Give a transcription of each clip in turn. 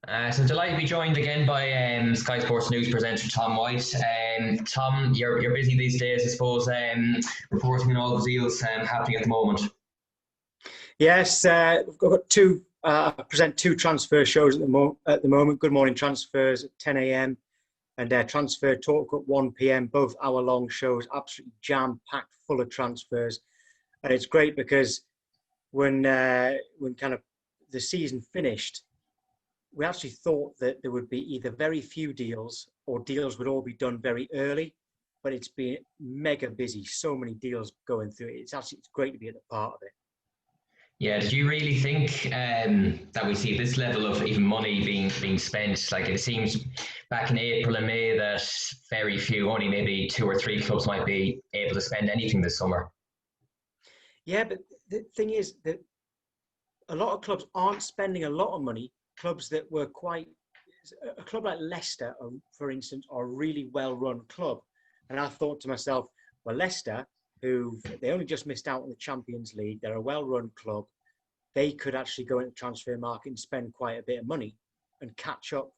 So delighted to be joined again by Sky Sports News presenter Tom White. Tom, you're busy these days, I suppose, reporting on all the deals happening at the moment. Yes, we've got two. Present two transfer shows at the moment. Good Morning Transfers at 10 a.m. and Transfer Talk at 1 p.m. Both hour-long shows, absolutely jam-packed, full of transfers, and it's great because when kind of the season finished, we actually thought that there would be either very few deals or deals would all be done very early, but it's been mega busy. So many deals going through it. It's great to be at the part of it. Yeah, did you really think that we see this level of even money being spent? Like it seems back in April and May that very few, only maybe 2 or 3 clubs might be able to spend anything this summer. Yeah, but the thing is that a lot of clubs aren't spending a lot of money. Clubs that were a club like Leicester, for instance, are a really well-run club. And I thought to myself, well, Leicester, they only just missed out on the Champions League, they're a well-run club. They could actually go into the transfer market and spend quite a bit of money and catch up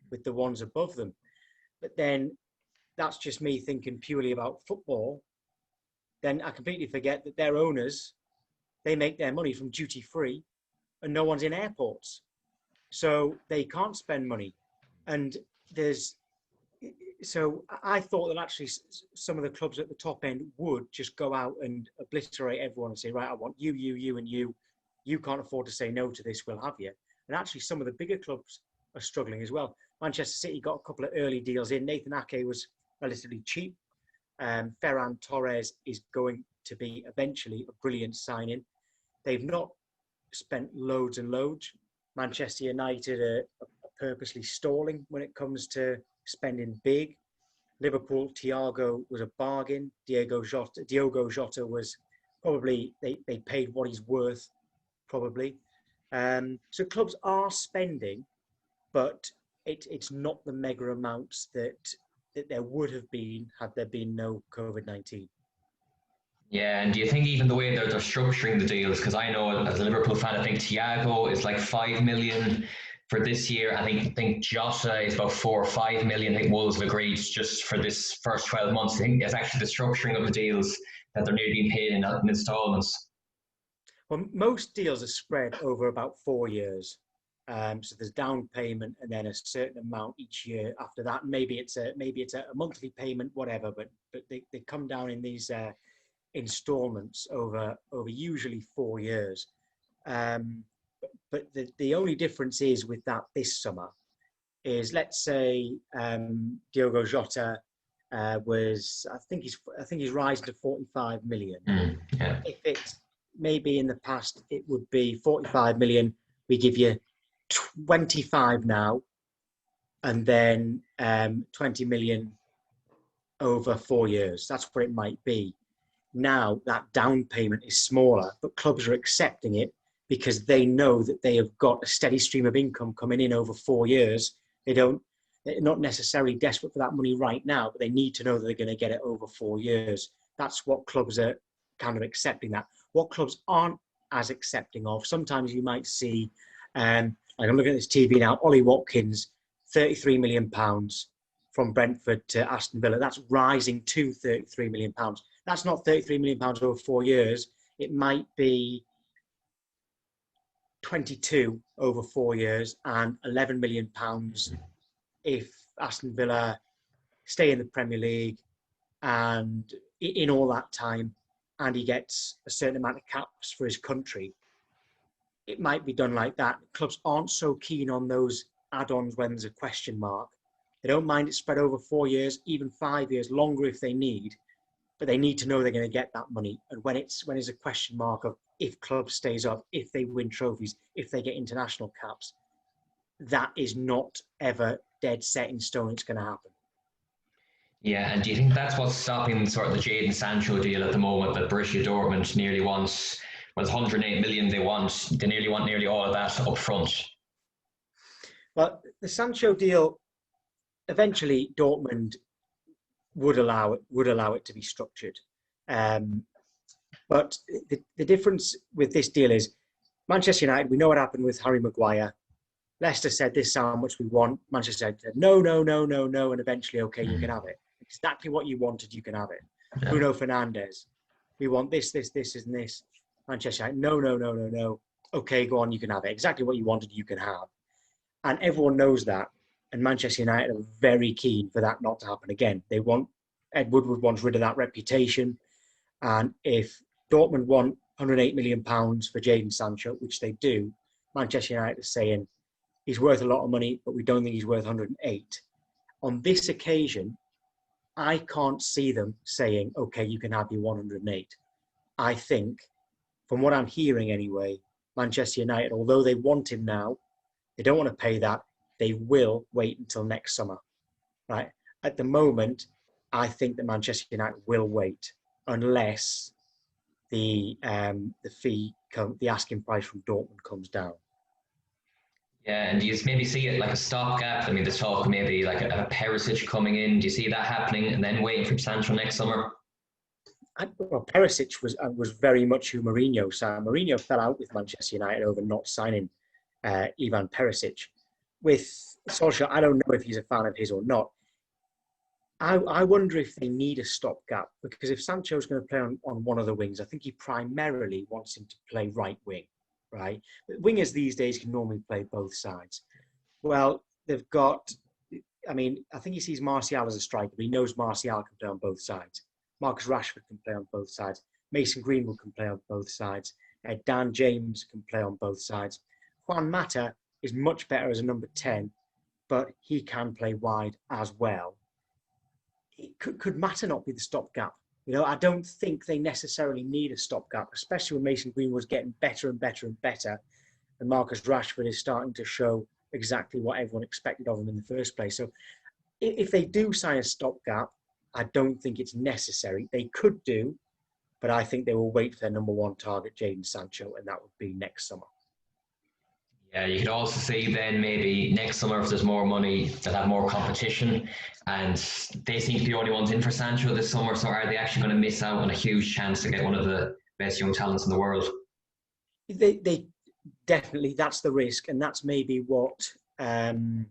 with the ones above them. But then that's just me thinking purely about football. Then I completely forget that their owners, they make their money from duty free and no one's in airports. So they can't spend money. And so I thought that actually some of the clubs at the top end would just go out and obliterate everyone and say, right, I want you, and you. You can't afford to say no to this, we'll have you. And actually some of the bigger clubs are struggling as well. Manchester City got a couple of early deals in. Nathan Ake was relatively cheap. Ferran Torres is going to be eventually a brilliant signing. They've not spent loads and loads. Manchester United are purposely stalling when it comes to spending big. Liverpool, Thiago was a bargain. Diogo Jota was probably, they paid what he's worth, probably. So clubs are spending, but it's not the mega amounts that there would have been had there been no COVID-19. Yeah, and do you think even the way they're structuring the deals, because I know as a Liverpool fan, I think Thiago is like 5 million for this year. I think Jota is about 4 or 5 million. I think Wolves have agreed just for this first 12 months. I think it's actually the structuring of the deals that they're nearly being paid in installments. Well, most deals are spread over about 4 years. So there's down payment and then a certain amount each year after that. Maybe it's a monthly payment, whatever, but they come down in these installments over usually 4 years. But the only difference is with that this summer is, let's say Diogo Jota was, I think he's rising to 45 million. Yeah. If it's maybe in the past, it would be 45 million. We give you 25 now, and then 20 million over 4 years. That's where it might be. Now that down payment is smaller, but clubs are accepting it because they know that they have got a steady stream of income coming in over 4 years. They're not necessarily desperate for that money right now, but they need to know that they're going to get it over 4 years. That's what clubs are kind of accepting that. What clubs aren't as accepting of, sometimes you might see, like I'm looking at this TV now, Ollie Watkins, £33 million from Brentford to Aston Villa. That's rising to £33 million. That's not £33 million over 4 years. It might be 22 over 4 years and £11 million if Aston Villa stay in the Premier League and in all that time, and he gets a certain amount of caps for his country. It might be done like that. Clubs aren't so keen on those add-ons when there's a question mark. They don't mind it spread over 4 years, even 5 years, longer if they need, but they need to know they're going to get that money. And when it's a question mark of if club stays up, if they win trophies, if they get international caps, that is not ever dead set in stone. It's going to happen. Yeah, and do you think that's what's stopping sort of the Jadon Sancho deal at the moment, that Borussia Dortmund nearly wants, well, 108 million they nearly want nearly all of that up front? Well, the Sancho deal, eventually Dortmund would allow it to be structured. But the difference with this deal is Manchester United, we know what happened with Harry Maguire. Leicester said, this is how much we want. Manchester said, no, no, no, no, no. And eventually, okay, you can have it. Exactly what you wanted, you can have it. Yeah. Bruno Fernandes, we want this, this, this, and this. Manchester United, no, no, no, no, no. Okay, go on, you can have it. Exactly what you wanted, you can have. And everyone knows that. And Manchester United are very keen for that not to happen again. Ed Woodward wants rid of that reputation. And if Dortmund want £108 million for Jadon Sancho, which they do, Manchester United is saying he's worth a lot of money, but we don't think he's worth 108. On this occasion, I can't see them saying, okay, you can have your 108. I think, from what I'm hearing anyway, Manchester United, although they want him now, they don't want to pay that. They will wait until next summer, right? At the moment, I think that Manchester United will wait unless the the asking price from Dortmund comes down. Yeah, and do you maybe see it like a stopgap? I mean, there's talk maybe like a Perisic coming in. Do you see that happening and then waiting for Sancho next summer? Perisic was very much who Mourinho signed. Mourinho fell out with Manchester United over not signing Ivan Perisic. With Solskjaer, I don't know if he's a fan of his or not. I wonder if they need a stopgap, because if Sancho's going to play on one of the wings, I think he primarily wants him to play right wing, right? But wingers these days can normally play both sides. Well, they've got, I mean, I think he sees Martial as a striker, but he knows Martial can play on both sides. Marcus Rashford can play on both sides. Mason Greenwood can play on both sides. Dan James can play on both sides. Juan Mata is much better as a number 10, but he can play wide as well. Could Mata not be the stopgap? You know, I don't think they necessarily need a stopgap, especially when Mason Greenwood's getting better and better and better, and Marcus Rashford is starting to show exactly what everyone expected of him in the first place. So if they do sign a stopgap, I don't think it's necessary. They could do, but I think they will wait for their number one target, Jadon Sancho, and that would be next summer. Yeah, you could also see then maybe next summer if there's more money, they'll have more competition, and they seem to be the only ones in for Sancho this summer. So are they actually going to miss out on a huge chance to get one of the best young talents in the world? They definitely, that's the risk, and that's maybe what Ole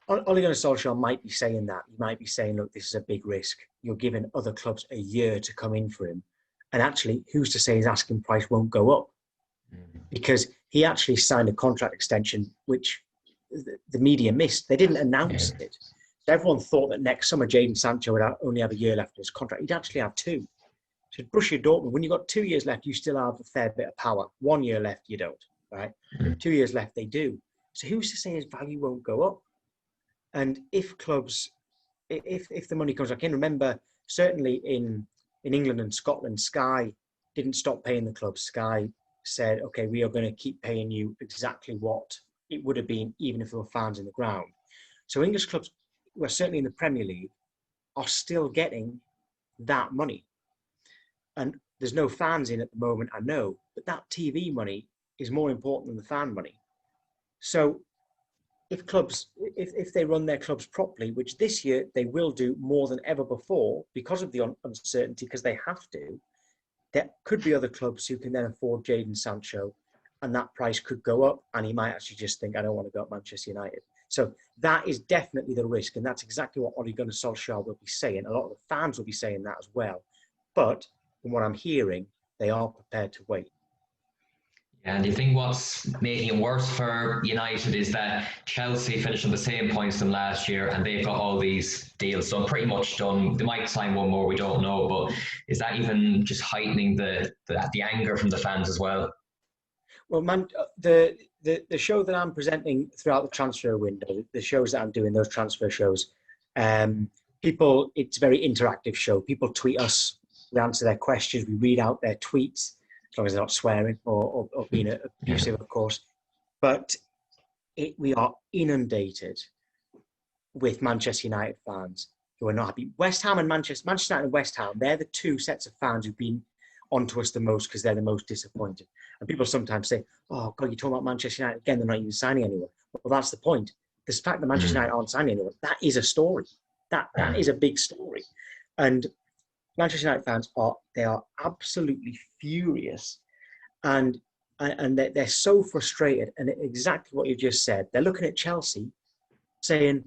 Gunnar Solskjaer might be saying. That he might be saying, look, this is a big risk. You're giving other clubs a year to come in for him, and actually, who's to say his asking price won't go up? Because he actually signed a contract extension, which the media missed. They didn't announce it. So everyone thought that next summer Jadon Sancho would only have a year left in his contract. He'd actually have 2. So Borussia Dortmund, when you've got 2 years left, you still have a fair bit of power. 1 year left, you don't, right? 2 years left, they do. So who's to say his value won't go up? And if clubs, if the money comes back in, remember, certainly in England and Scotland, Sky didn't stop paying the clubs. Sky said, okay, we are going to keep paying you exactly what it would have been even if there were fans in the ground. So English clubs, well, certainly in the Premier League, are still getting that money. And there's no fans in at the moment, I know, but that TV money is more important than the fan money. So if clubs, if they run their clubs properly, which this year they will do more than ever before because of the uncertainty, because they have to, there could be other clubs who can then afford Jadon Sancho, and that price could go up, and he might actually just think, I don't want to go at Manchester United. So that is definitely the risk, and that's exactly what Ole Gunnar Solskjaer will be saying. A lot of the fans will be saying that as well. But from what I'm hearing, they are prepared to wait. And do you think what's making it worse for United is that Chelsea finished on the same points than last year, and they've got all these deals done, pretty much done. They might sign one more, we don't know, but is that even just heightening the anger from the fans as well? Well, man, the show that I'm presenting throughout the transfer window, the shows that I'm doing, those transfer shows, it's a very interactive show. People tweet us, we answer their questions, we read out their tweets, as long as they're not swearing or being abusive, of course. But we are inundated with Manchester United fans who are not happy. West Ham and Manchester United and West Ham, they're the two sets of fans who've been onto us the most because they're the most disappointed. And people sometimes say, oh, God, you're talking about Manchester United again, they're not even signing anyone. Well, that's the point. The fact that Manchester United aren't signing anyone, that is a story. That is a big story. And Manchester United fans are absolutely furious. And and they're so frustrated. And exactly what you just said, they're looking at Chelsea, saying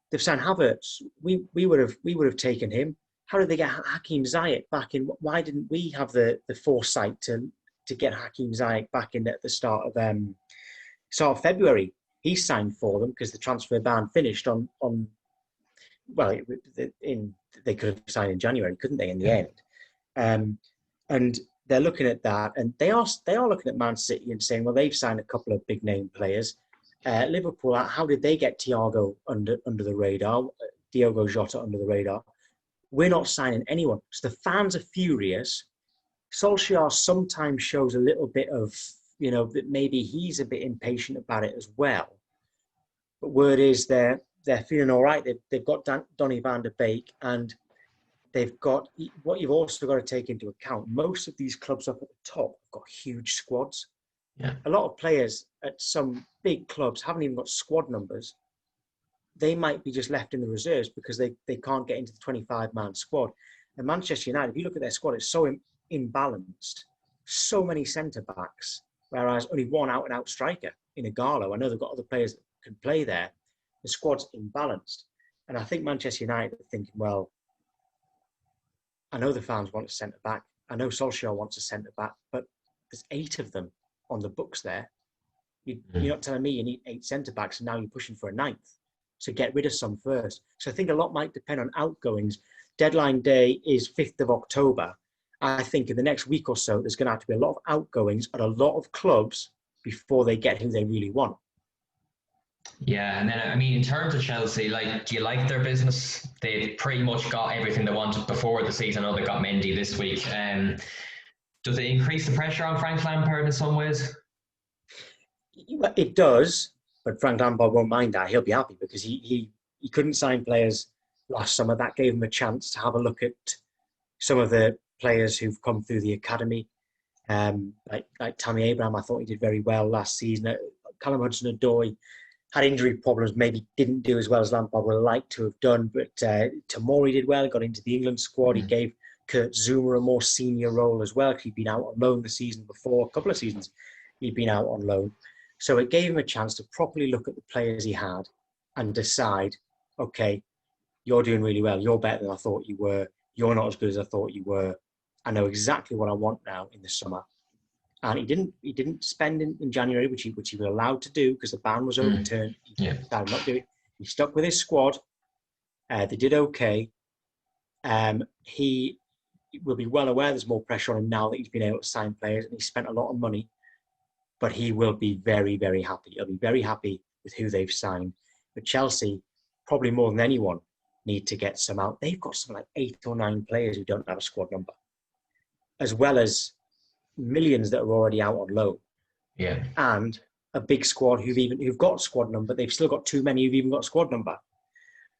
they've signed Havertz. We would have taken him. How did they get Hakim Ziyech back in? Why didn't we have the foresight to get Hakim Ziyech back in at the start of February? He signed for them because the transfer ban finished on well, they could have signed in January, couldn't they? In the end, and they're looking at that, and they are looking at Man City and saying, well, they've signed a couple of big name players. Liverpool, how did they get Thiago under the radar? Diogo Jota under the radar? We're not signing anyone. So the fans are furious. Solskjaer sometimes shows a little bit of, that maybe he's a bit impatient about it as well. But word is they're feeling all right. They've got Donny van de Beek, and they've got what you've also got to take into account. Most of these clubs up at the top have got huge squads. Yeah. A lot of players at some big clubs haven't even got squad numbers. They might be just left in the reserves because they can't get into the 25-man squad. And Manchester United, if you look at their squad, it's so imbalanced. So many centre-backs, whereas only one out-and-out striker in Ighalo. I know they've got other players that can play there. The squad's imbalanced. And I think Manchester United are thinking, well, I know the fans want a centre-back. I know Solskjaer wants a centre-back, but there's 8 of them on the books there. You're not telling me you need 8 centre-backs, and now you're pushing for a 9th. So get rid of some first. So I think a lot might depend on outgoings. Deadline day is 5th of October. I think in the next week or so, there's going to have to be a lot of outgoings at a lot of clubs before they get who they really want. Yeah, and then in terms of Chelsea, do you like their business? They've pretty much got everything they wanted before the season. I know they got Mendy this week. Does it increase the pressure on Frank Lampard in some ways? It does, but Frank Lampard won't mind that. He'll be happy because he couldn't sign players last summer. That gave him a chance to have a look at some of the players who've come through the academy. Like Tammy Abraham, I thought he did very well last season. Callum Hudson-Odoi had injury problems, maybe didn't do as well as Lampard would have liked to have done, but Tomori did well, got into the England squad. He gave Kurt Zouma a more senior role as well. He'd been out on loan the season before, a couple of seasons he'd been out on loan. So it gave him a chance to properly look at the players he had and decide, okay, you're doing really well. You're better than I thought you were. You're not as good as I thought you were. I know exactly what I want now in the summer. And he didn't spend in January, which he was allowed to do because the ban was overturned. He decided not to do it. He stuck with his squad. They did okay. He will be well aware there's more pressure on him now that he's been able to sign players, and he spent a lot of money. But he will be very, very happy. He'll be very happy with who they've signed. But Chelsea, probably more than anyone, need to get some out. They've got something like 8 or 9 players who don't have a squad number, as well as millions that are already out on loan. Yeah. And a big squad who've got squad number. They've still got too many who've even got squad number.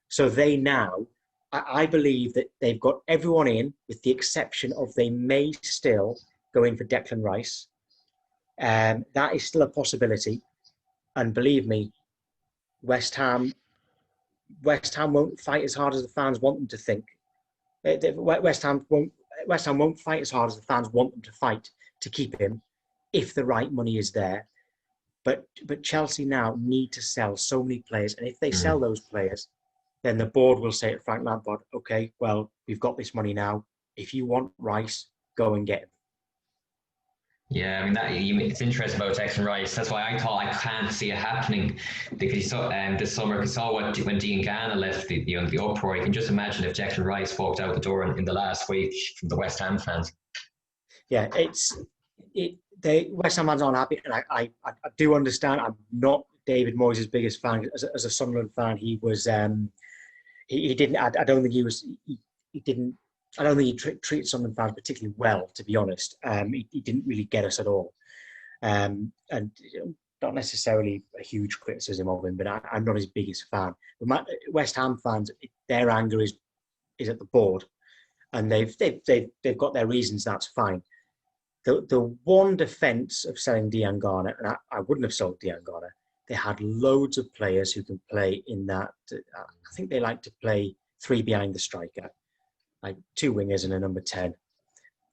So they now, I believe that they've got everyone in, with the exception of they may still go in for Declan Rice. That is still a possibility. And believe me, West Ham won't fight as hard as the fans want them to think. West Ham won't fight as hard as the fans want them to fight to keep him if the right money is there. But Chelsea now need to sell so many players. And if they sell those players, then the board will say to Frank Lampard, okay, well, we've got this money now. If you want Rice, go and get him. Yeah, it's interesting about Declan Rice. That's why I thought I can't see it happening, because you saw this summer. You saw when Dean Gana left the uproar. You can just imagine if Declan Rice walked out the door in the last week from the West Ham fans. Yeah, West Ham fans aren't happy, and I do understand. I'm not David Moyes' biggest fan. As a Sunderland fan, he was he didn't. I don't think he was. He didn't. I don't think he treated Sunderland fans particularly well, to be honest. He didn't really get us at all. And not necessarily a huge criticism of him, but I'm not his biggest fan. But West Ham fans, their anger is at the board, and they've got their reasons. That's fine. The one defence of selling Dean Garner, and I wouldn't have sold Dean Garner. They had loads of players who can play in that. I think they like to play 3 behind the striker, like 2 wingers and a number 10.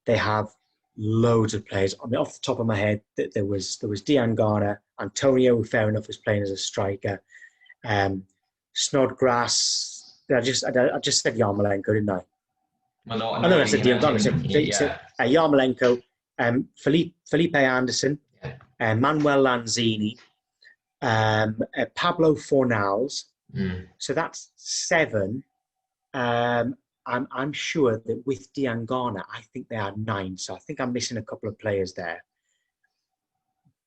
They have loads of players. I mean, off the top of my head, there was Diangana, Antonio, who fair enough was playing as a striker. Snodgrass. I just said Yarmolenko, didn't I? Well, no, Oh no, I you said meant Diangana. him. Yeah. Yarmolenko, Felipe Anderson, Yeah. Manuel Lanzini, Pablo Fornals. So that's 7. I'm sure that with Diangana, I think they had 9. So I think I'm missing a couple of players there.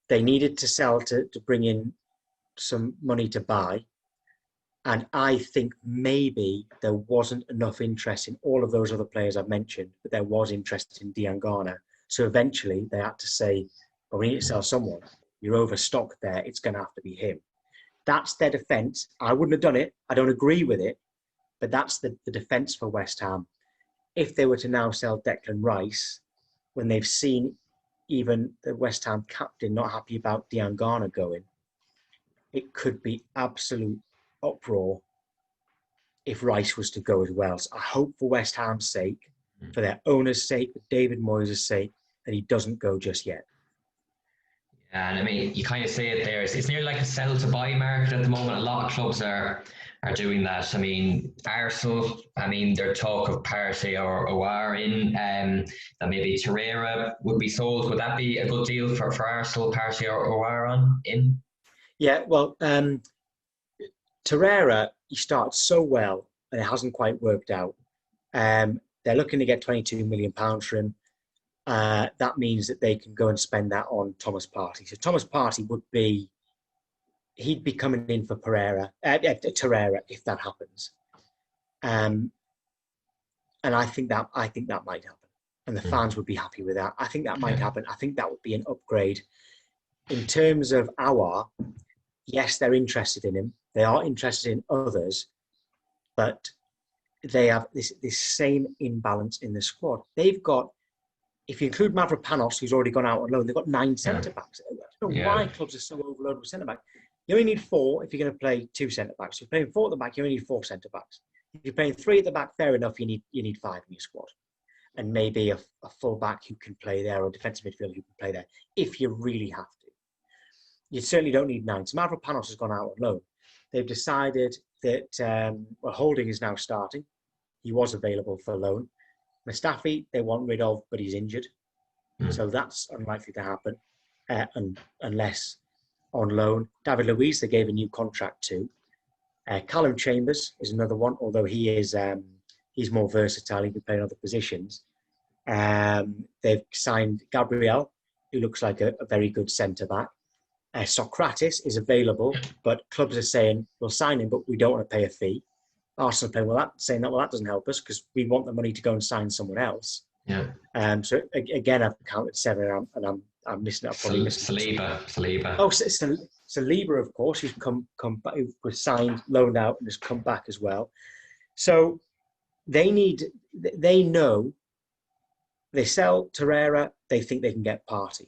They needed to sell to bring in some money to buy. And I think maybe there wasn't enough interest in all of those other players I've mentioned, but there was interest in Diangana. So eventually they had to say, well, we need to sell someone. You're overstocked there. It's going to have to be him. That's their defence. I wouldn't have done it. I don't agree with it. But that's the defence for West Ham. If they were to now sell Declan Rice, when they've seen even the West Ham captain not happy about Diangana going, it could be absolute uproar if Rice was to go as well. So I hope for West Ham's sake, for their owner's sake, for David Moyes' sake, that he doesn't go just yet. Yeah, and I mean, you kind of say it there. It's nearly like a sell to buy market at the moment. A lot of clubs are doing that. I mean, Arsenal, I mean, their talk of Partey or Aouar in, that maybe Torreira would be sold. Would that be a good deal for Arsenal, Partey or Aouar in? Yeah, well, Torreira, he started so well and it hasn't quite worked out. They're looking to get £22 million for him. That means that they can go and spend that on Thomas Partey. So Thomas Partey he'd be coming in for Torreira if that happens. And I think that might happen. And the fans would be happy with that. I think that might happen. I think that would be an upgrade. In terms of Aouar, yes, they're interested in him. They are interested in others, but they have this same imbalance in the squad. They've got, if you include Mavropanos, who's already gone out on loan, they've got 9 centre-backs. I don't know why clubs are so overloaded with centre-backs. You only need 4 if you're going to play 2 centre-backs. If you're playing 4 at the back, you only need 4 centre-backs. If you're playing 3 at the back, fair enough, you need 5 in your squad. And maybe a full-back who can play there or a defensive midfielder who can play there, if you really have to. You certainly don't need 9. So Mavropanos has gone out on loan. They've decided that Holding is now starting. He was available for loan. Mustafi, they want rid of, but he's injured. So that's unlikely to happen unless on loan. David Luiz, they gave a new contract to. Callum Chambers is another one, although he's more versatile. He can play in other positions. They've signed Gabriel, who looks like a very good centre-back. Socrates is available, but clubs are saying, we'll sign him, but we don't want to pay a fee. Arsenal playing, that doesn't help us because we want the money to go and sign someone else. Yeah. So again, I've counted 7, and I'm missing out. Saliba. Oh, Saliba, of course, who's come back, who was signed, loaned out, and has come back as well. So they know they sell Torreira, they think they can get Partey.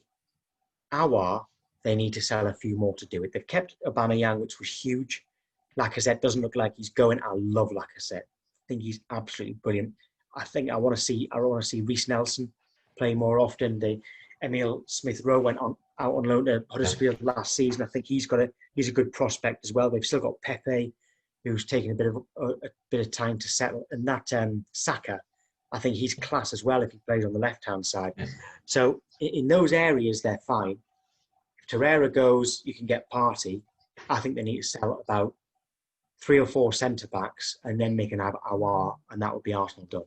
Aouar, they need to sell a few more to do it. They've kept Aubameyang, which was huge. Lacazette doesn't look like he's going. I love Lacazette. I think he's absolutely brilliant. I want to see Reece Nelson play more often. Emile Smith-Rowe went out on loan to Huddersfield last season. I think he's a good prospect as well. They've still got Pepe, who's taking a bit of time to settle, and that Saka, I think he's class as well if he plays on the left-hand side. Yeah. So in those areas, they're fine. If Torreira goes, you can get Partey. I think they need to sell about 3 or 4 centre-backs and then make an Aouar, and that would be Arsenal done.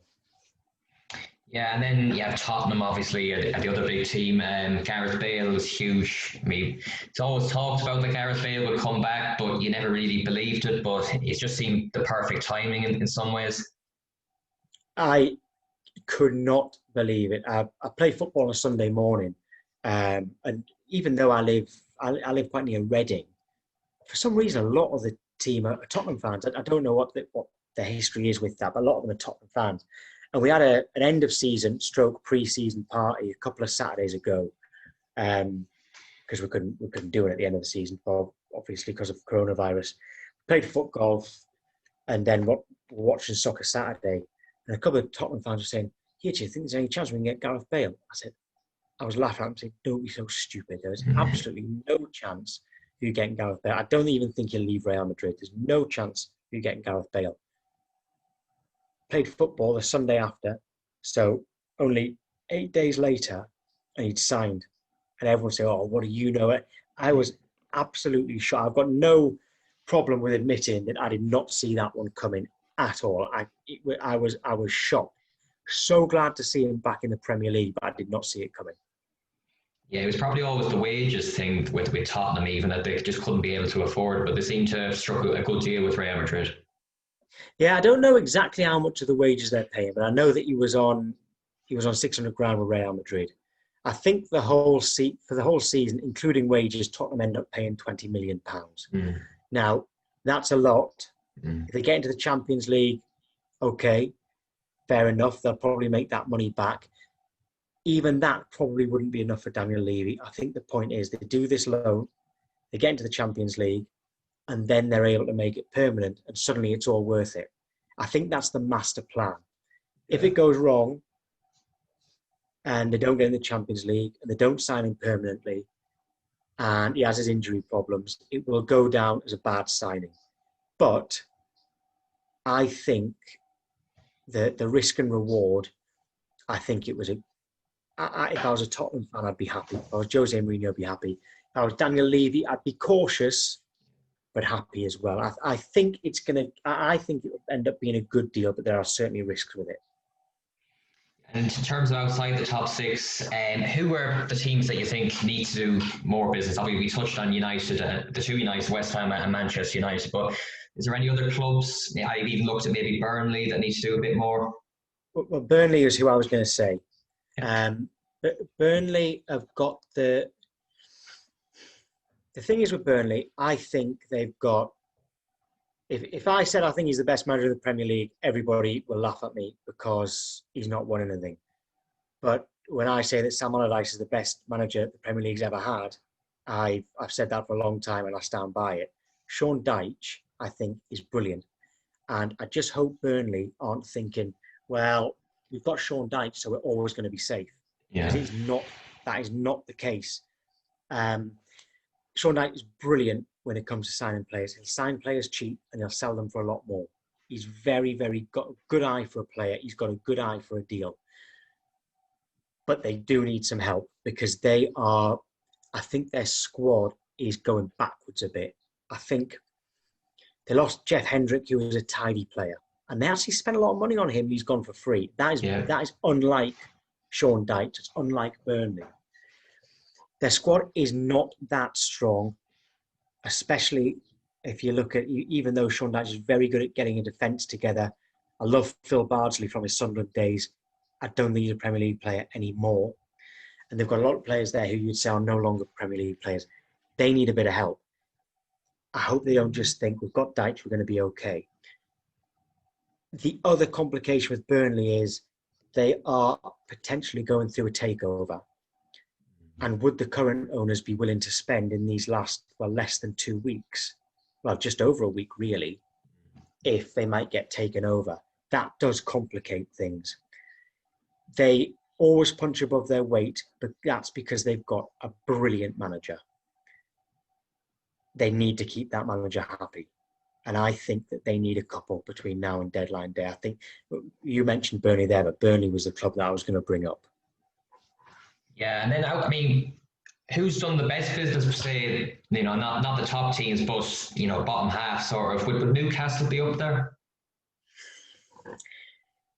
Yeah, and then you have Tottenham, obviously, the other big team. Gareth Bale is huge. I mean, it's always talked about that Gareth Bale would come back, but you never really believed it. But it just seemed the perfect timing in some ways. I could not believe it. I play football on a Sunday morning, and even though I live quite near Reading, for some reason, a lot of the team are Tottenham fans. I don't know what the history is with that, but a lot of them are Tottenham fans. And we had an end of season / pre-season party a couple of Saturdays ago, because we couldn't do it at the end of the season, obviously because of coronavirus. We played foot golf, and then we're watching Soccer Saturday. And a couple of Tottenham fans were saying, "Here, do you think there's any chance we can get Gareth Bale?" I said, I was laughing at him saying, don't be so stupid. There's absolutely no chance of you getting Gareth Bale. I don't even think he'll leave Real Madrid. There's no chance of you getting Gareth Bale. Played football the Sunday after, so only 8 days later, and he'd signed. And everyone said, oh, what do you know? I was absolutely shocked. I've got no problem with admitting that I did not see that one coming at all. I was shocked. So glad to see him back in the Premier League, but I did not see it coming. Yeah, it was probably always the wages thing with Tottenham, even that they just couldn't be able to afford, but they seem to have struck a good deal with Real Madrid. Yeah, I don't know exactly how much of the wages they're paying, but I know that he was on 600 grand with Real Madrid. I think for the whole season, including wages, Tottenham end up paying £20 million. Now, that's a lot. If they get into the Champions League, okay, fair enough. They'll probably make that money back. Even that probably wouldn't be enough for Daniel Levy. I think the point is they do this loan, they get into the Champions League, and then they're able to make it permanent, and suddenly it's all worth it. I think that's the master plan. If it goes wrong, and they don't get in the Champions League, and they don't sign him permanently, and he has his injury problems, it will go down as a bad signing. But I think the risk and reward, I think it was if I was a Tottenham fan, I'd be happy. If I was Jose Mourinho, I'd be happy. If I was Daniel Levy, I'd be cautious, but happy as well. I think I think it will end up being a good deal, but there are certainly risks with it. And in terms of outside the top six, who are the teams that you think need to do more business? Obviously, we touched on United, the two United, West Ham and Manchester United, but is there any other clubs? I've even looked at maybe Burnley that needs to do a bit more. Well, Burnley is who I was going to say. But Burnley have got the thing is with Burnley, I think they've got, if I said I think he's the best manager of the Premier League, everybody will laugh at me because he's not won anything. But when I say that Sam Allardyce is the best manager the Premier League's ever had, I've said that for a long time and I stand by it. Sean Dyche, I think, is brilliant. And I just hope Burnley aren't thinking, well, we've got Sean Dyche, so we're always going to be safe. Yeah. Because that is not the case. Sean Dyche is brilliant when it comes to signing players. He'll sign players cheap and he'll sell them for a lot more. He's very, very got a good eye for a player. He's got a good eye for a deal. But they do need some help because I think their squad is going backwards a bit. I think they lost Jeff Hendrick, who was a tidy player. And they actually spent a lot of money on him. He's gone for free. That is unlike Sean Dyche. It's unlike Burnley. Their squad is not that strong, especially if you look at, even though Sean Dyche is very good at getting a defence together. I love Phil Bardsley from his Sunderland days. I don't think he's a Premier League player anymore. And they've got a lot of players there who you'd say are no longer Premier League players. They need a bit of help. I hope they don't just think, we've got Dyche, we're going to be okay. The other complication with Burnley is they are potentially going through a takeover. And would the current owners be willing to spend in these last, less than 2 weeks, just over a week really, if they might get taken over? That does complicate things. They always punch above their weight, but that's because they've got a brilliant manager. They need to keep that manager happy. And I think that they need a couple between now and deadline day. I think you mentioned Burnley there, but Burnley was the club that I was going to bring up. Yeah, and then I mean, who's done the best business? Say, not the top teams, but bottom half sort of. Would Newcastle be up there?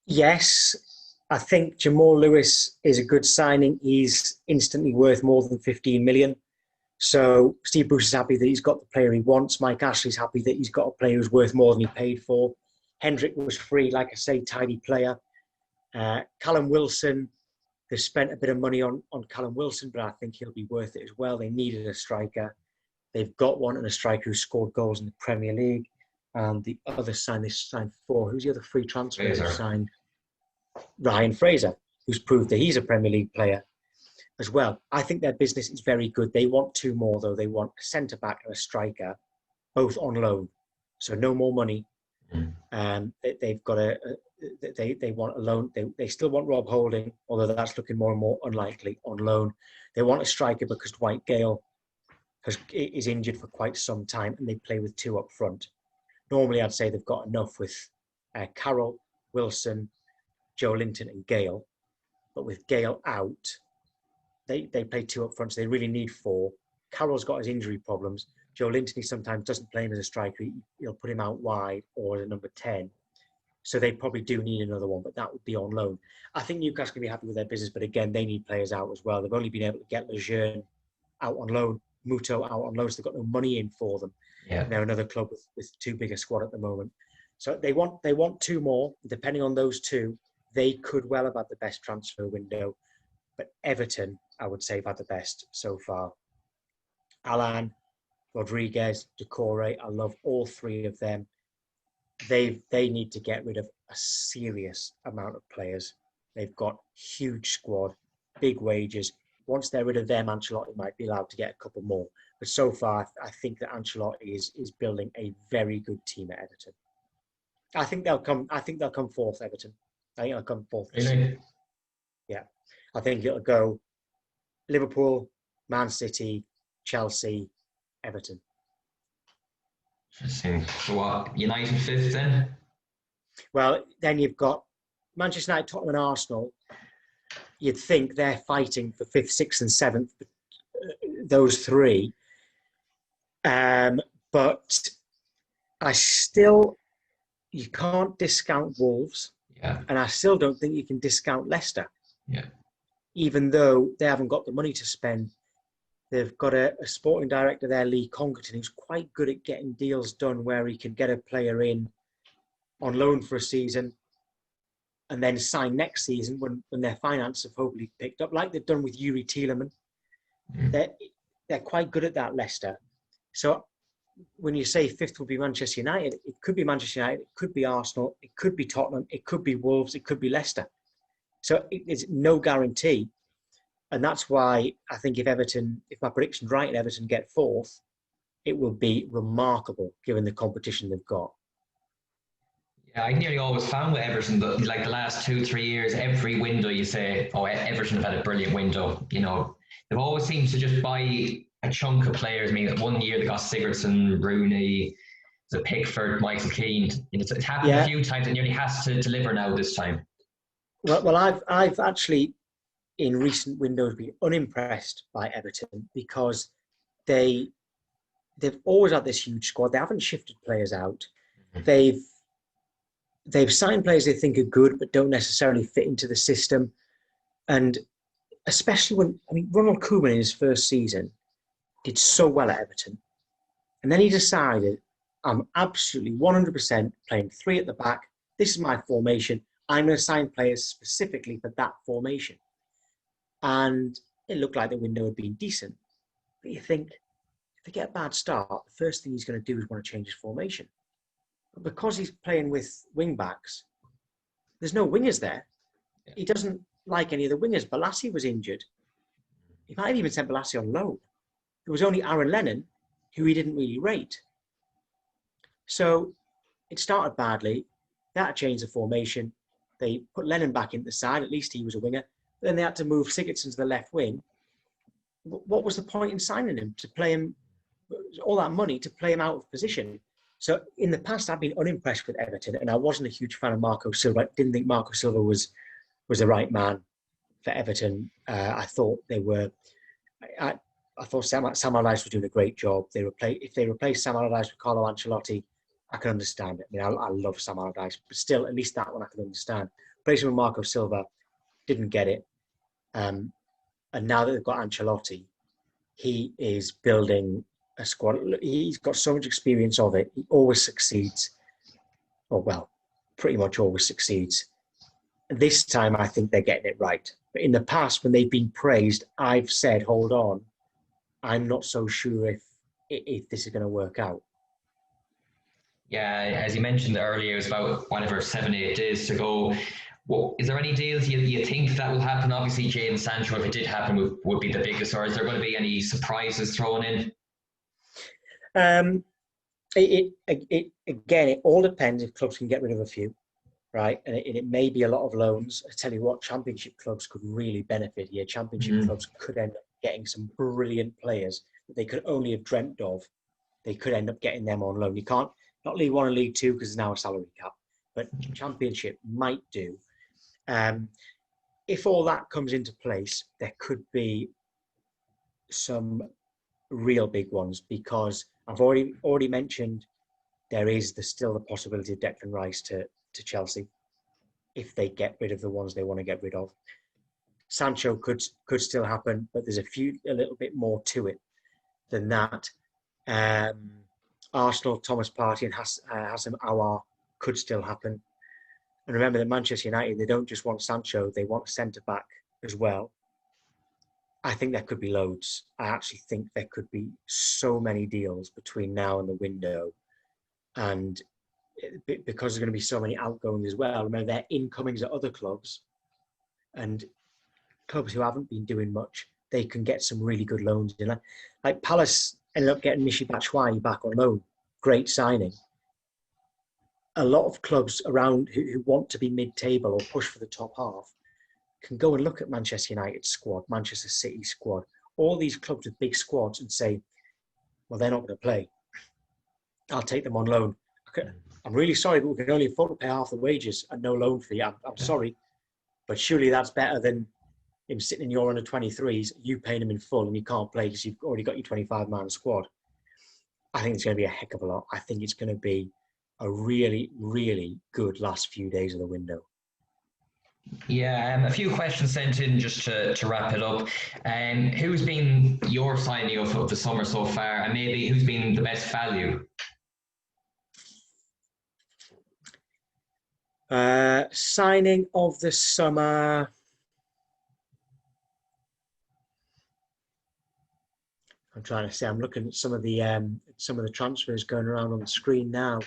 Yes, I think Jamal Lewis is a good signing. He's instantly worth more than 15 million. So Steve Bruce is happy that he's got the player he wants. Mike Ashley's happy that he's got a player who's worth more than he paid for. Hendrick was free, like I say, tidy player. Callum Wilson, they've spent a bit of money on Callum Wilson, but I think he'll be worth it as well. They needed a striker. They've got one, and a striker who scored goals in the Premier League. The other they signed 4. Who's the other free transfer they signed? Ryan Fraser, who's proved that he's a Premier League player as well. I think their business is very good. They want 2 more, though. They want a centre-back and a striker, both on loan. So no more money. They've got they want a loan. They still want Rob Holding, although that's looking more and more unlikely on loan. They want a striker because Dwight Gale is injured for quite some time, and they play with two up front. Normally, I'd say they've got enough with Carroll, Wilson, Joe Linton, and Gale. But with Gale out, they play two up front, so they really need four. Carroll's got his injury problems. Joe Linton, he sometimes doesn't play him as a striker. He'll put him out wide or as a number 10. So they probably do need another one, but that would be on loan. I think Newcastle can be happy with their business, but again, they need players out as well. They've only been able to get Lejeune out on loan, Muto out on loan, so they've got no money in for them. Yeah. And they're another club with too big a squad at the moment. So they want two more. Depending on those two, they could well have had the best transfer window. But Everton, I would say, have had the best so far. Alan, Rodriguez, Decore, I love all three of them. They need to get rid of a serious amount of players. They've got huge squad, big wages. Once they're rid of them, Ancelotti might be allowed to get a couple more. But so far, I think that Ancelotti is building a very good team at Everton. I think they'll come fourth, Everton. I think they'll come fourth. Really? Yeah. I think it'll go Liverpool, Man City, Chelsea, Everton. Interesting. So what, United fifth then? Well, then you've got Manchester United, Tottenham and Arsenal. You'd think they're fighting for fifth, sixth and seventh, those three. But you can't discount Wolves. Yeah. And I still don't think you can discount Leicester. Yeah. Even though they haven't got the money to spend. They've got a sporting director there, Lee Congerton, who's quite good at getting deals done where he can get a player in on loan for a season and then sign next season when their finances have hopefully picked up, like they've done with Yuri Tielemans. They're quite good at that, Leicester. So when you say fifth will be Manchester United, it could be Manchester United, it could be Arsenal, it could be Tottenham, it could be Wolves, it could be Leicester. So it's no guarantee. And that's why I think if my prediction's right and Everton get fourth, it will be remarkable given the competition they've got. Yeah, I nearly always found with Everton that like the last 2-3 years, every window you say, oh, Everton have had a brilliant window. You know, they've always seemed to just buy a chunk of players. I mean, one year they got Sigurdsson, Rooney, Pickford, Michael Keane. It's happened a few times and nearly has to deliver now this time. Well, I've actually in recent windows been unimpressed by Everton because they've always had this huge squad. They haven't shifted players out. Mm-hmm. They've signed players they think are good but don't necessarily fit into the system. And especially Ronald Koeman in his first season did so well at Everton. And then he decided, I'm absolutely 100% playing three at the back. This is my formation. I'm going to sign players specifically for that formation. And it looked like the window had been decent. But you think, if they get a bad start, the first thing he's going to do is want to change his formation. But because he's playing with wing-backs, there's no wingers there. Yeah. He doesn't like any of the wingers. Balassi was injured. He might have even sent Balassi on loan. There was only Aaron Lennon, who he didn't really rate. So it started badly. That changed the formation. They put Lennon back into the side. At least he was a winger. Then they had to move Sigurdsson to the left wing. What was the point in signing him? To play him, all that money to play him out of position. So in the past, I've been unimpressed with Everton, and I wasn't a huge fan of Marco Silva. I didn't think Marco Silva was the right man for Everton. I thought they were. I thought Sam Allardyce was doing a great job. If they replaced Sam Allardyce with Carlo Ancelotti, I can understand it. I mean, I love Sam Allardyce, but still, at least that one I can understand. Replacing with Marco Silva, didn't get it. And now that they've got Ancelotti, he is building a squad. He's got so much experience of it. He always succeeds. Or, well, pretty much always succeeds. This time, I think they're getting it right. But in the past, when they've been praised, I've said, hold on, I'm not so sure if this is going to work out. Yeah, as you mentioned earlier, it's about 7-8 days to go. Well, is there any deals you think that will happen? Obviously, Jadon Sancho, if it did happen, would be the biggest. Or is there going to be any surprises thrown in? Again, it all depends if clubs can get rid of a few, right? And it may be a lot of loans. I tell you what, Championship clubs could really benefit here. Championship clubs could end up getting some brilliant players that they could only have dreamt of. They could end up getting them on loan. You can't, not League One and League Two because there's now a salary cap, but Championship might do. If all that comes into place, there could be some real big ones, because I've already mentioned there is still the possibility of Declan Rice to Chelsea if they get rid of the ones they want to get rid of. Sancho could still happen, but there's a little bit more to it than that. Arsenal, Thomas Partey and Hassan Aouar could still happen. And remember that Manchester United, they don't just want Sancho, they want a centre-back as well. I think there could be loads. I actually think there could be so many deals between now and the window. And because there's going to be so many outgoings as well, remember their incomings at other clubs, and clubs who haven't been doing much, they can get some really good loans in. Like Palace ended up getting Michy Batshuayi back on loan. Great signing. A lot of clubs around who want to be mid-table or push for the top half can go and look at Manchester United's squad, Manchester City's squad, all these clubs with big squads, and say, well, they're not going to play. I'll take them on loan. I'm really sorry, but we can only afford to pay half the wages and no loan fee. I'm sorry. But surely that's better than him sitting in your under 23s, you paying him in full and you can't play because you've already got your 25-man squad. I think it's going to be a heck of a lot. I think it's going to be a really, really good last few days of the window. Yeah, a few questions sent in just to wrap it up. Who's been your signing of the summer so far, and maybe who's been the best value? Signing of the summer. I'm trying to say. I'm looking at some of the transfers going around on the screen now.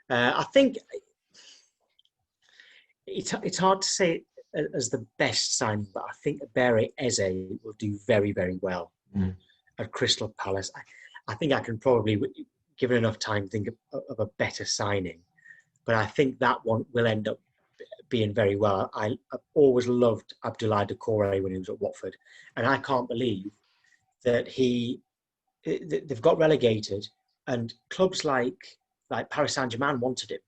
I think it's hard to say it as the best signing, but I think Ebere Eze will do very, very well at Crystal Palace. I think I can probably, given enough time, think of a better signing. But I think that one will end up being very well. I've always loved Abdoulaye Doucouré when he was at Watford, and I can't believe that they've got relegated, and clubs like Paris Saint-Germain wanted him.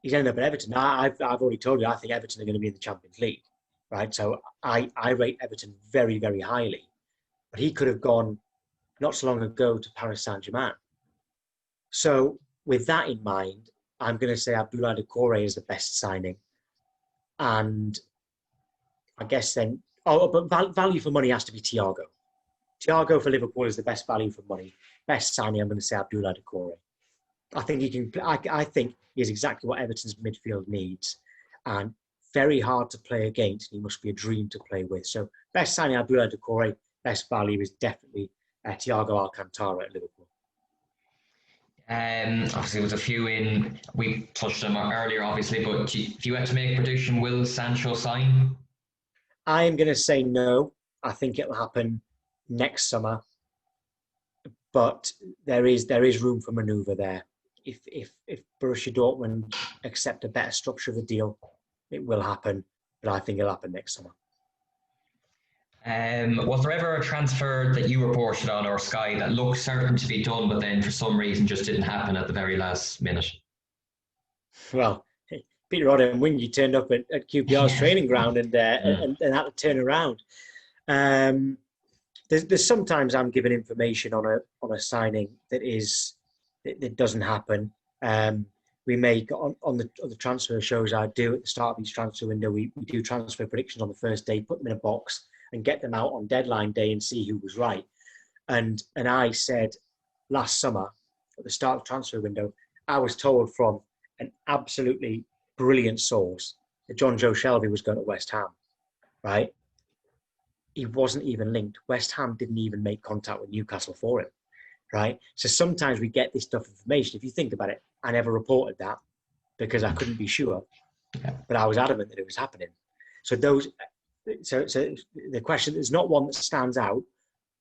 He's ended up at Everton. Now, I've already told you, I think Everton are going to be in the Champions League, right? So I rate Everton very, very highly. But he could have gone not so long ago to Paris Saint-Germain. So with that in mind, I'm going to say Abdoulaye Doucouré is the best signing. And I guess then, but value for money has to be Thiago. Thiago for Liverpool is the best value for money. Best signing, I'm going to say Abdoulaye Doucouré. I think he can. I think he is exactly what Everton's midfield needs, and very hard to play against. He must be a dream to play with. So best signing Abdoulaye Doucouré. Best value is definitely Thiago Alcantara at Liverpool. Obviously, there was a few in. We touched them earlier, obviously, but if you had to make a prediction, will Sancho sign? I am going to say no. I think it'll happen next summer, but there is room for manoeuvre there. If Borussia Dortmund accept a better structure of the deal, it will happen. But I think it'll happen next summer. Was there ever a transfer that you reported on or Sky that looked certain to be done, but then for some reason just didn't happen at the very last minute? Well, Peter Odemwingie turned up at QPR's training ground and had to turn around. There's sometimes I'm given information on a signing that doesn't happen. We make on the transfer shows I do at the start of each transfer window. We do transfer predictions on the first day, put them in a box, and get them out on deadline day and see who was right. And I said last summer at the start of the transfer window, I was told from an absolutely brilliant source that John Joe Shelby was going to West Ham, right? He wasn't even linked. West Ham didn't even make contact with Newcastle for him, right? So sometimes we get this stuff information. If you think about it, I never reported that because I couldn't be sure, but I was adamant that it was happening. So the question is not one that stands out,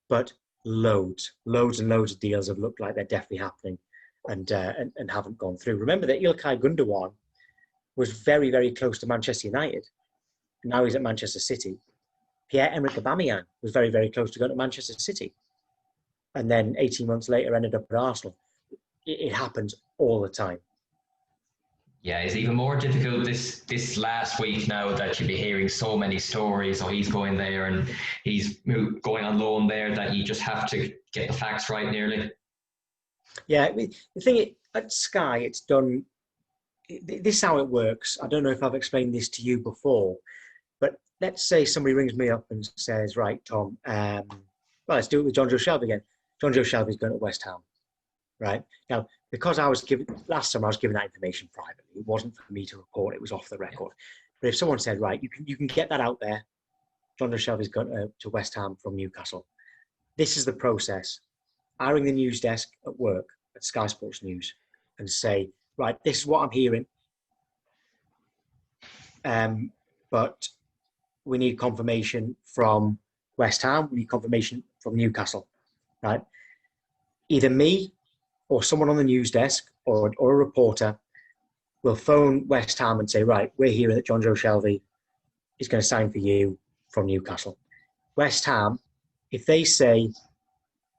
but loads and loads of deals have looked like they're definitely happening. and haven't gone through. Remember that Ilkay Gundogan was very, very close to Manchester United. Now he's at Manchester City. Pierre-Emerick Aubameyang was very, very close to going to Manchester City. And then 18 months later ended up at Arsenal. It happens all the time. Yeah, it's even more difficult this last week now that you'll be hearing so many stories. Oh, he's going there and he's going on loan there, that you just have to get the facts right nearly. Yeah, the thing at Sky, it's done. This is how it works. I don't know if I've explained this to you before, but let's say somebody rings me up and says, right, Tom, well, let's do it with Jonjo Shelvey again. Jonjo Shelvey's going to West Ham, right? Now, because last time I was given that information privately, it wasn't for me to report, it was off the record. But if someone said, right, you can get that out there, Jonjo Shelvey's going to West Ham from Newcastle. This is the process. I ring the news desk at work at Sky Sports News and say, right, this is what I'm hearing. But we need confirmation from West Ham. We need confirmation from Newcastle, right? Either me or someone on the news desk or a reporter will phone West Ham and say, right, we're hearing that Jonjo Shelvey is going to sign for you from Newcastle. West Ham, if they say,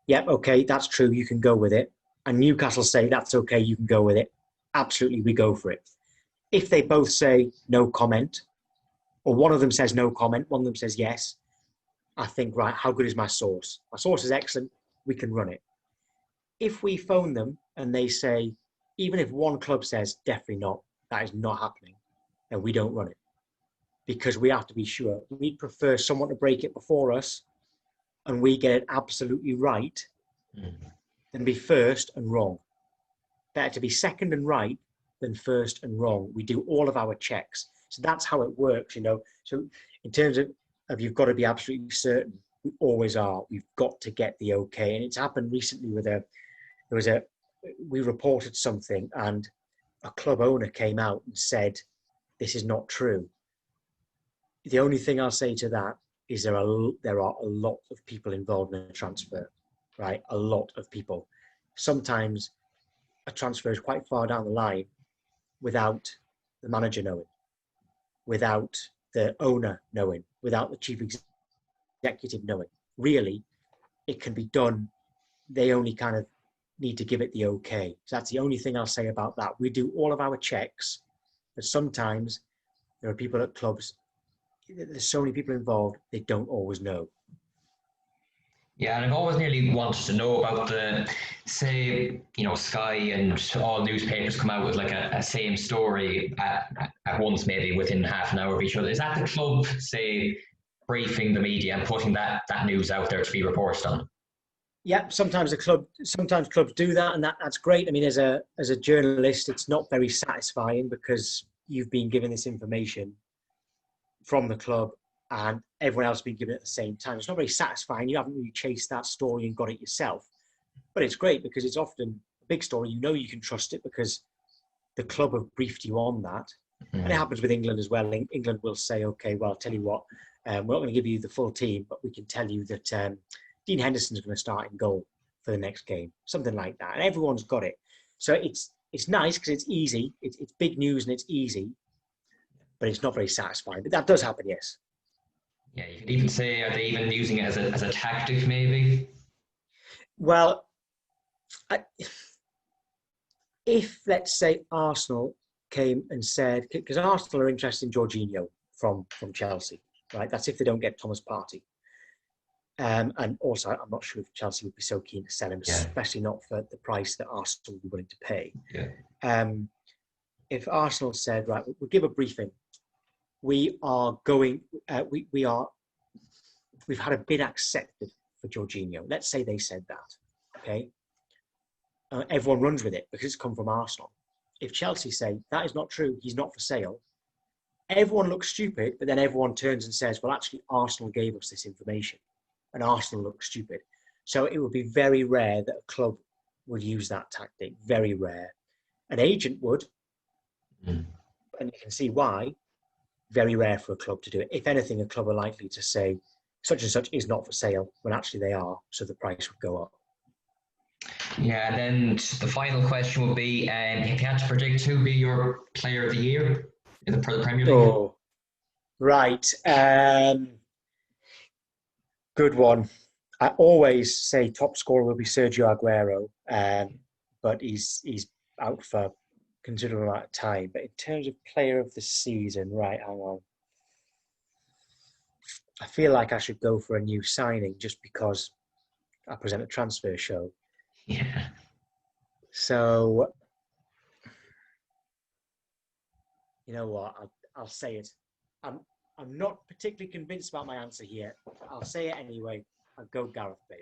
yep, okay, that's true, you can go with it, and Newcastle say, that's okay, you can go with it, absolutely, we go for it. If they both say no comment, or one of them says no comment, one of them says yes, I think, right, how good is my source? My source is excellent, we can run it. If we phone them and they say, even if one club says, definitely not, that is not happening, then we don't run it. Because we have to be sure. We'd prefer someone to break it before us and we get it absolutely right than be first and wrong. Better to be second and right than first and wrong. We do all of our checks. So that's how it works, you know. So in terms of you've got to be absolutely certain, we always are. We've got to get the okay. And it's happened recently with we reported something and a club owner came out and said, this is not true. The only thing I'll say to that is there are a lot of people involved in a transfer, right? A lot of people. Sometimes a transfer is quite far down the line without the manager knowing, without the owner knowing, without the chief executive knowing. Really, it can be done. They only kind of need to give it the okay. So that's the only thing I'll say about that. We do all of our checks, but sometimes there are people at clubs, there's so many people involved, they don't always know. Yeah, and I've always nearly wanted to know about say, Sky and all newspapers come out with like a same story at once, maybe within half an hour of each other. Is that the club, say, briefing the media and putting that news out there to be reported on? Yeah, sometimes clubs do that, and that's great. I mean, as a journalist, it's not very satisfying because you've been given this information from the club and everyone else has been given it at the same time. It's not very satisfying. You haven't really chased that story and got it yourself. But it's great because it's often a big story. You know you can trust it because the club have briefed you on that. Mm-hmm. And it happens with England as well. England will say, okay, well, I'll tell you what, we're not going to give you the full team, but we can tell you that Dean Henderson's going to start in goal for the next game. Something like that. And everyone's got it. So it's nice because it's easy. It's big news and it's easy. But it's not very satisfying. But that does happen, yes. Yeah, you could even say, are they even using it as a tactic, maybe? Well, if, let's say, Arsenal came and said, because Arsenal are interested in Jorginho from Chelsea, right? That's if they don't get Thomas Partey. And also, I'm not sure if Chelsea would be so keen to sell him, especially not for the price that Arsenal would be willing to pay. Yeah. If Arsenal said, right, we'll give a briefing. We are going. We've had a bid accepted for Jorginho. Let's say they said that. Okay. Everyone runs with it because it's come from Arsenal. If Chelsea say that is not true, he's not for sale, everyone looks stupid. But then everyone turns and says, well, actually, Arsenal gave us this information, and Arsenal looks stupid. So it would be very rare that a club would use that tactic. Very rare. An agent would, and you can see why. Very rare for a club to do it. If anything, a club are likely to say such and such is not for sale when actually they are, so the price would go up. Yeah, and then the final question would be, if you had to predict who would be your player of the year in the Premier League? Oh, right. Good one. I always say top scorer will be Sergio Aguero, but he's out for a considerable amount of time. But in terms of player of the season, right, hang on. I feel like I should go for a new signing just because I present a transfer show. Yeah. So, you know what? I'll say it. I'm I'm not particularly convinced about my answer here. I'll say it anyway. I'll go Gareth Bale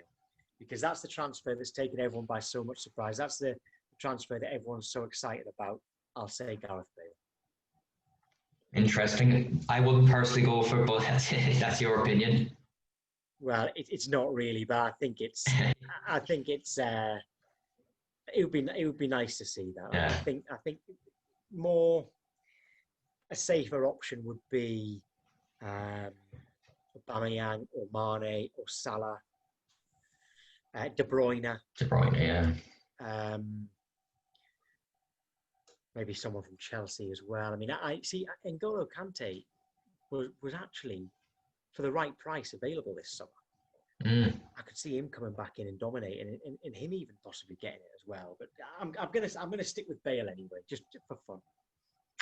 because that's the transfer that's taken everyone by so much surprise. That's the transfer that everyone's so excited about. I'll say Gareth Bale. Interesting. I wouldn't personally go for it, but that's your opinion. Well, it's not really, but I think it's it would be nice to see that. Yeah. I think more a safer option would be um, Aubameyang or Mane or Salah, De Bruyne, De Bruyne, yeah. um, maybe someone from Chelsea as well. I mean, I see N'Golo Kante was actually for the right price available this summer. Mm. I could see him coming back in and dominating, and him even possibly getting it as well. But I'm gonna stick with Bale anyway, just for fun.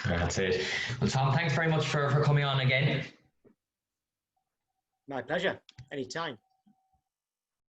That's it. Well, Tom, thanks very much for coming on again. My pleasure. Anytime.